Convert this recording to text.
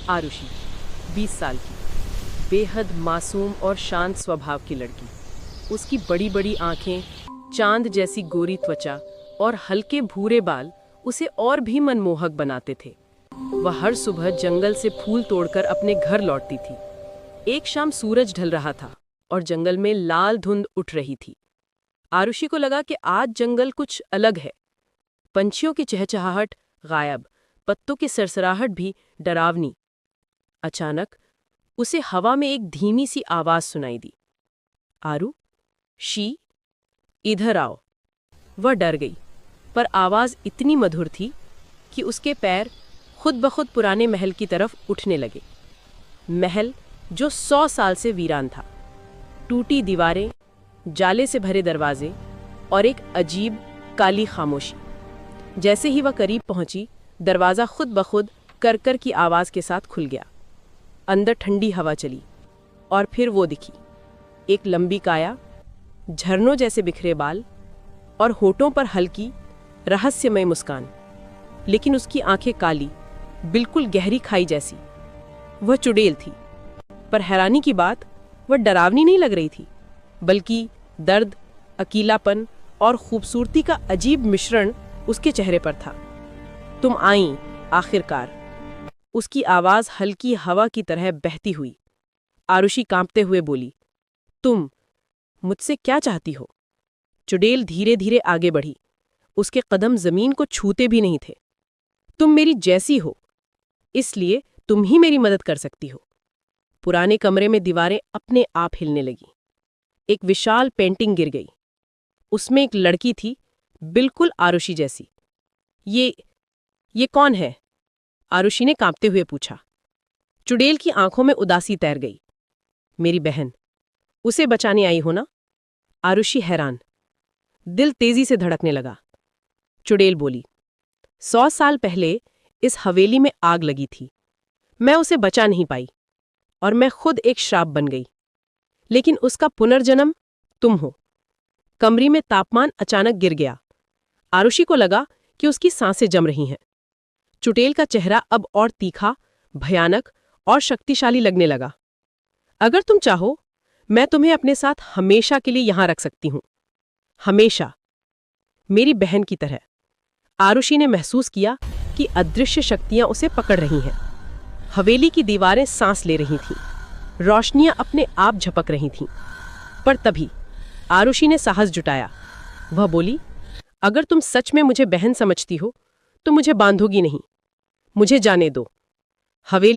आरुषि 20 साल की, बेहद मासूम और शांत स्वभाव की लड़की। उसकी बड़ी बड़ी आंखें, चांद जैसी गोरी त्वचा और हल्के भूरे बाल उसे और भी मनमोहक बनाते थे। वह हर सुबह जंगल से फूल तोड़कर अपने घर लौटती थी। एक शाम सूरज ढल रहा था और जंगल में लाल धुंध उठ रही थी। आरुषि को लगा कि आज जंगल कुछ अलग है। पंछियों की चहचहाहट गायब, पत्तों की सरसराहट भी डरावनी। अचानक उसे हवा में एक धीमी सी आवाज सुनाई दी, आरू, शी, इधर आओ। वह डर गई, पर आवाज इतनी मधुर थी कि उसके पैर खुद ब खुद पुराने महल की तरफ उठने लगे। महल जो 100 साल से वीरान था, टूटी दीवारें, जाले से भरे दरवाजे और एक अजीब काली खामोशी। जैसे ही वह करीब पहुंची, दरवाज़ा खुद ब खुद करकर की आवाज़ के साथ खुल गया। अंदर ठंडी हवा चली और फिर वो दिखी, एक लंबी काया, झरनों जैसे बिखरे बाल और होठों पर हल्की रहस्यमय मुस्कान। लेकिन उसकी आंखें काली, बिल्कुल गहरी खाई जैसी। वह चुड़ैल थी, पर हैरानी की बात, वह डरावनी नहीं लग रही थी, बल्कि दर्द, अकेलापन और खूबसूरती का अजीब मिश्रण उसके चेहरे पर था। तुम आई आखिरकार, उसकी आवाज हल्की हवा की तरह बहती हुई। आरुषि कांपते हुए बोली, तुम मुझसे क्या चाहती हो? चुड़ैल धीरे धीरे आगे बढ़ी, उसके कदम जमीन को छूते भी नहीं थे। तुम मेरी जैसी हो, इसलिए तुम ही मेरी मदद कर सकती हो। पुराने कमरे में दीवारें अपने आप हिलने लगी। एक विशाल पेंटिंग गिर गई। उसमें एक लड़की थी, बिल्कुल आरुषि जैसी। ये कौन है? आरुषि ने कांपते हुए पूछा। चुड़ैल की आंखों में उदासी तैर गई। मेरी बहन, उसे बचाने आई हो ना? आरुषि हैरान, दिल तेजी से धड़कने लगा। चुड़ैल बोली, 100 साल पहले इस हवेली में आग लगी थी। मैं उसे बचा नहीं पाई और मैं खुद एक श्राप बन गई। लेकिन उसका पुनर्जन्म तुम हो। कमरे में तापमान अचानक गिर गया। आरुषि को लगा कि उसकी सांसें जम रही हैं। चुड़ैल का चेहरा अब और तीखा, भयानक और शक्तिशाली लगने लगा। अगर तुम चाहो, मैं तुम्हें अपने साथ हमेशा के लिए यहां रख सकती हूं। हमेशा, मेरी बहन की तरह। आरुषि ने महसूस किया कि अदृश्य शक्तियां उसे पकड़ रही हैं। हवेली की दीवारें सांस ले रही थीं, रोशनियां अपने आप झपक रही थीं। पर तभी आरुषि ने साहस जुटाया। वह बोली, अगर तुम सच में मुझे बहन समझती हो तो मुझे बांधोगी नहीं, मुझे जाने दो। हवेली